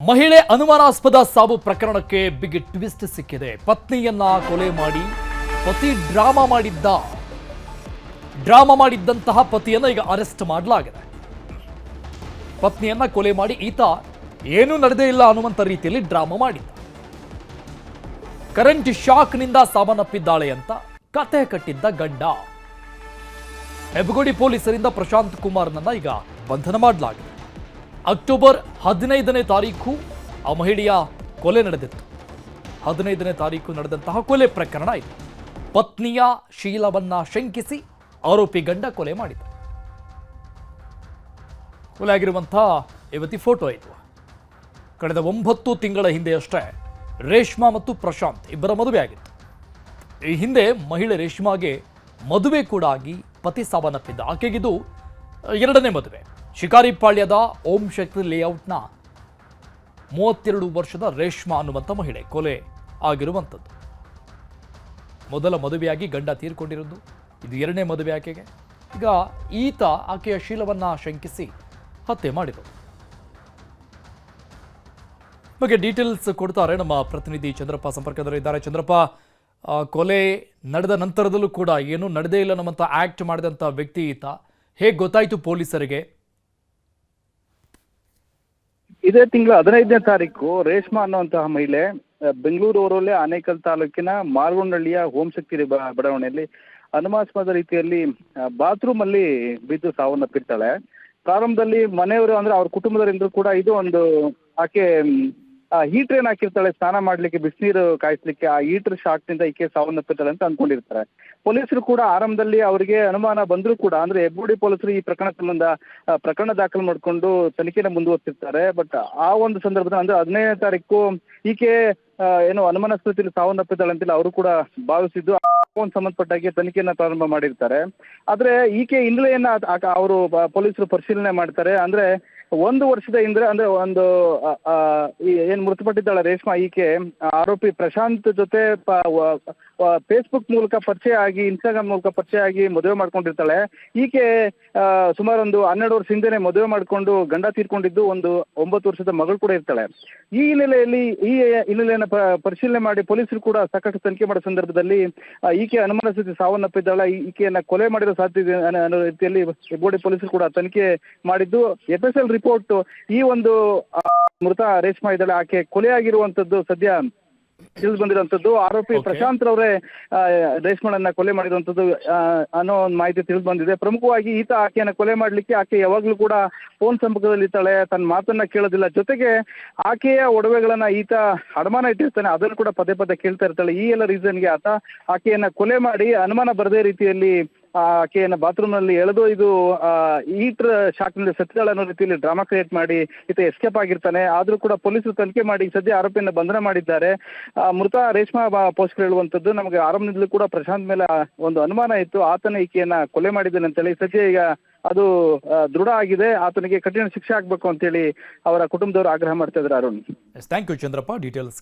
ಮಹಿಳೆ ಅನುಮಾನಾಸ್ಪದ ಸಾವು ಪ್ರಕರಣಕ್ಕೆ ಬಿಗ್ ಟ್ವಿಸ್ಟ್ ಸಿಕ್ಕಿದೆ. ಪತ್ನಿಯನ್ನ ಕೊಲೆ ಮಾಡಿ ಪತಿ ಡ್ರಾಮಾ ಮಾಡಿದ್ದಂತಹ ಪತಿಯನ್ನ ಈಗ ಅರೆಸ್ಟ್ ಮಾಡಲಾಗಿದೆ. ಪತ್ನಿಯನ್ನ ಕೊಲೆ ಮಾಡಿ ಈತ ಏನೂ ನಡೆದೇ ಇಲ್ಲ ಅನ್ನುವಂಥ ರೀತಿಯಲ್ಲಿ ಡ್ರಾಮಾ ಮಾಡಿದ್ದ. ಕರೆಂಟ್ ಶಾಕ್ನಿಂದ ಸಾವನ್ನಪ್ಪಿದ್ದಾಳೆ ಅಂತ ಕತೆ ಕಟ್ಟಿದ್ದ ಗಂಡ. ಹೆಬ್ಬಗೋಡಿ ಪೊಲೀಸರಿಂದ ಪ್ರಶಾಂತ್ ಕುಮಾರ್ನನ್ನ ಈಗ ಬಂಧನ ಮಾಡಲಾಗಿದೆ. ಅಕ್ಟೋಬರ್ 15ನೇ ತಾರೀಕು ಆ ಮಹಿಳೆಯ ಕೊಲೆ ನಡೆದಿತ್ತು. 15ನೇ ತಾರೀಕು ನಡೆದಂತಹ ಕೊಲೆ ಪ್ರಕರಣ ಇದು. ಪತ್ನಿಯ ಶೀಲವನ್ನ ಶಂಕಿಸಿ ಆರೋಪಿ ಗಂಡ ಕೊಲೆ ಮಾಡಿದ. ಕೊಲೆ ಆಗಿರುವಂತಹ ಯುವತಿ ಫೋಟೋ ಇದು. ಕಳೆದ 9 ತಿಂಗಳ ಹಿಂದೆಯಷ್ಟೇ ರೇಷ್ಮಾ ಮತ್ತು ಪ್ರಶಾಂತ್ ಇಬ್ಬರ ಮದುವೆ ಆಗಿತ್ತು. ಈ ಹಿಂದೆ ಮಹಿಳೆ ರೇಷ್ಮಾಗೆ ಮದುವೆ ಕೂಡ ಆಗಿ ಪತಿ ಸಾವನ್ನಪ್ಪಿದ್ದ. ಆಕೆಗಿದು 2ನೇ ಮದುವೆ. ಶಿಕಾರಿಪಾಳ್ಯದ ಓಂ ಶಕ್ತಿ ಲೇಔಟ್ನ 32 ವರ್ಷದ ರೇಷ್ಮಾ ಅನ್ನುವಂಥ ಮಹಿಳೆ ಕೊಲೆ ಆಗಿರುವಂಥದ್ದು. ಮೊದಲ ಮದುವೆಯಾಗಿ ಗಂಡ ತೀರ್ಕೊಂಡಿರೋದು, ಇದು 2ನೇ ಮದುವೆ ಆಕೆಗೆ. ಈಗ ಈತ ಆಕೆಯ ಶೀಲವನ್ನ ಶಂಕಿಸಿ ಹತ್ಯೆ ಮಾಡಿರೋದು ಬಗ್ಗೆ ಡೀಟೇಲ್ಸ್ ಕೊಡ್ತಾರೆ ನಮ್ಮ ಪ್ರತಿನಿಧಿ ಚಂದ್ರಪ್ಪ ಸಂಪರ್ಕದಲ್ಲಿದ್ದಾರೆ. ಚಂದ್ರಪ್ಪ, ಕೊಲೆ ನಡೆದ ನಂತರದಲ್ಲೂ ಕೂಡ ಏನೂ ನಡೆದೇ ಇಲ್ಲ ನಮ್ಮಂತ ಆಕ್ಟ್ ಮಾಡಿದಂಥ ವ್ಯಕ್ತಿ ಈತ. ಹೇಗೆ ಗೊತ್ತಾಯಿತು ಪೊಲೀಸರಿಗೆ? ಇದೇ ತಿಂಗಳ 15ನೇ ತಾರೀಕು ರೇಷ್ಮಾ ಅನ್ನುವಂತಹ ಮಹಿಳೆ ಬೆಂಗಳೂರವರಲ್ಲೇ ಆನೇಕಲ್ ತಾಲೂಕಿನ ಮಾರ್ಗೊಂಡಳ್ಳಿಯ ಹೋಮಶಕ್ತಿ ಬಡಾವಣೆಯಲ್ಲಿ ಅನುಮಾನಾಸ್ಪದ ರೀತಿಯಲ್ಲಿ ಬಾತ್ರೂಮ್ ಅಲ್ಲಿ ಬಿದ್ದು ಸಾವನ್ನಪ್ಪಿರ್ತಾಳೆ. ಪ್ರಾರಂಭದಲ್ಲಿ ಮನೆಯವರು ಅಂದ್ರೆ ಅವ್ರ ಕುಟುಂಬದವರೆಲ್ಲರೂ ಕೂಡ ಇದು ಒಂದು ಆಕೆ ಹೀಟರ್ ಏನ್ ಹಾಕಿರ್ತಾಳೆ ಸ್ನಾನ ಮಾಡ್ಲಿಕ್ಕೆ, ಬಿಸಿನೀರು ಕಾಯಿಸ್ಲಿಕ್ಕೆ, ಆ ಹೀಟರ್ ಶಾಕ್ ನಿಂದ ಈಕೆ ಸಾವನ್ನಪ್ಪಿರ್ತಾಳೆ ಅಂತ ಅನ್ಕೊಂಡಿರ್ತಾರೆ. ಪೊಲೀಸರು ಕೂಡ ಆರಂಭದಲ್ಲಿ ಅವರಿಗೆ ಅನುಮಾನ ಬಂದರೂ ಕೂಡ ಅಂದ್ರೆ ಹೆಬ್ಬಗೋಡಿ ಪೊಲೀಸರು ಈ ಪ್ರಕರಣ ಸಂಬಂಧ ಪ್ರಕರಣ ದಾಖಲು ಮಾಡಿಕೊಂಡು ತನಿಖೆನ ಮುಂದುವರಿಸಿರ್ತಾರೆ. ಬಟ್ ಆ ಒಂದು ಸಂದರ್ಭದಲ್ಲಿ ಅಂದ್ರೆ 15ನೇ ತಾರೀಕು ಈಕೆ ಏನು ಅನುಮಾನಾಸ್ಪದದಲ್ಲಿ ಸಾವನ್ನಪ್ಪಿದ್ದಾಳೆ ಅಂತಿಲ್ಲ ಅವರು ಕೂಡ ಭಾವಿಸಿದ್ದು ಒಂದು ಸಂಬಂಧಪಟ್ಟಾಗೆ ತನಿಖೆಯನ್ನ ಪ್ರಾರಂಭ ಮಾಡಿರ್ತಾರೆ. ಆದ್ರೆ ಈಕೆ ಹಿನ್ನೆಲೆಯನ್ನ ಅವರು ಪೊಲೀಸರು ಪರಿಶೀಲನೆ ಮಾಡ್ತಾರೆ. ಅಂದ್ರೆ 1 ವರ್ಷದ ಹಿಂದೆ ಅಂದ್ರೆ ಒಂದು ಏನ್ ಮೃತಪಟ್ಟಿದ್ದಾಳೆ ರೇಷ್ಮಾ, ಈಕೆ ಆರೋಪಿ ಪ್ರಶಾಂತ್ ಜೊತೆ ಫೇಸ್ಬುಕ್ ಮೂಲಕ ಪರಿಚಯ ಆಗಿ, ಇನ್ಸ್ಟಾಗ್ರಾಮ್ ಮೂಲಕ ಪರಿಚಯ ಆಗಿ ಮದುವೆ ಮಾಡ್ಕೊಂಡಿರ್ತಾಳೆ. ಈಕೆ ಸುಮಾರು ಒಂದು 12 ವರ್ಷ ಹಿಂದೆನೆ ಮದುವೆ ಮಾಡ್ಕೊಂಡು ಗಂಡ ತೀರ್ಕೊಂಡಿದ್ದು, ಒಂದು 9 ವರ್ಷದ ಮಗಳು ಕೂಡ ಇರ್ತಾಳೆ. ಈ ಹಿನ್ನೆಲೆಯನ್ನ ಪರಿಶೀಲನೆ ಮಾಡಿ ಪೊಲೀಸರು ಕೂಡ ಸಾಕಷ್ಟು ತನಿಖೆ ಮಾಡೋ ಸಂದರ್ಭದಲ್ಲಿ ಈಕೆ ಅನುಮಾನಾಸ್ಪದ ಸಾವನ್ನಪ್ಪಿದ್ದಾಳೆ, ಈಕೆಯನ್ನ ಕೊಲೆ ಮಾಡಿರೋ ಸಾಧ್ಯತೆ ಅನ್ನೋ ರೀತಿಯಲ್ಲಿ ಹೆಬ್ಬಗೋಡಿ ಪೊಲೀಸರು ಕೂಡ ತನಿಖೆ ಮಾಡಿದ್ದು, FSL ರಿಪೋರ್ಟ್ ಈ ಒಂದು ಮೃತ ರೇಷ್ಮಾ ಇದ್ದಾಳೆ ಆಕೆ ಕೊಲೆ ಆಗಿರುವಂತದ್ದು ಸದ್ಯ ತಿಳಿದು ಬಂದಿರುವಂತದ್ದು. ಆರೋಪಿ ಪ್ರಶಾಂತ್ ರವರೇ ರೇಷ್ಮಳನ್ನ ಕೊಲೆ ಮಾಡಿರುವಂತದ್ದು ಅನ್ನೋ ಒಂದು ಮಾಹಿತಿ ತಿಳಿದು ಬಂದಿದೆ. ಪ್ರಮುಖವಾಗಿ ಈತ ಆಕೆಯನ್ನ ಕೊಲೆ ಮಾಡ್ಲಿಕ್ಕೆ ಆಕೆ ಯಾವಾಗ್ಲೂ ಕೂಡ ಫೋನ್ ಸಂಪರ್ಕದಲ್ಲಿ ಇರ್ತಾಳೆ, ತನ್ನ ಮಾತನ್ನ ಕೇಳೋದಿಲ್ಲ. ಜೊತೆಗೆ ಆಕೆಯ ಒಡವೆಗಳನ್ನ ಈತ ಅಡಮಾನ ಇಟ್ಟಿರ್ತಾನೆ, ಅದನ್ನು ಕೂಡ ಪದೇ ಪದೇ ಕೇಳ್ತಾ ಇರ್ತಾಳೆ. ಈ ಎಲ್ಲ ರೀಸನ್ಗೆ ಆತ ಆಕೆಯನ್ನ ಕೊಲೆ ಮಾಡಿ ಅನುಮಾನ ಬರದೇ ರೀತಿಯಲ್ಲಿ ಆಕೆಯನ್ನ ಬಾತ್ರೂಮ್ ನಲ್ಲಿ ಎಳೆದು ಇದು ಹೀಟರ್ ಶಾಕ್ ನಲ್ಲಿ ಸತ್ತಿದ್ದಾಳೆ ಅನ್ನೋ ರೀತಿಯಲ್ಲಿ ಡ್ರಾಮಾ ಕ್ರಿಯೇಟ್ ಮಾಡಿ ಈತ ಎಸ್ಕೇಪ್ ಆಗಿರ್ತಾನೆ. ಆದ್ರೂ ಕೂಡ ಪೊಲೀಸರು ತನಿಖೆ ಮಾಡಿ ಸದ್ಯ ಆರೋಪಿಯನ್ನ ಬಂಧನ ಮಾಡಿದ್ದಾರೆ. ಮೃತ ರೇಷ್ಮಾ ಪೋಷಕರು ಹೇಳುವಂತದ್ದು, ನಮಗೆ ಆರಂಭದಿಂದಲೂ ಕೂಡ ಪ್ರಶಾಂತ್ ಮೇಲೆ ಒಂದು ಅನುಮಾನ ಇತ್ತು, ಆತನ ಈಕೆಯನ್ನ ಕೊಲೆ ಮಾಡಿದ್ದಾನೆ ಅಂತೇಳಿ. ಸದ್ಯ ಈಗ ಅದು ದೃಢ ಆಗಿದೆ, ಆತನಿಗೆ ಕಠಿಣ ಶಿಕ್ಷೆ ಆಗ್ಬೇಕು ಅಂತೇಳಿ ಅವರ ಕುಟುಂಬದವರು ಆಗ್ರಹ ಮಾಡ್ತಾ ಇದ್ದಾರೆ. Arun, thank you Chandrappa details.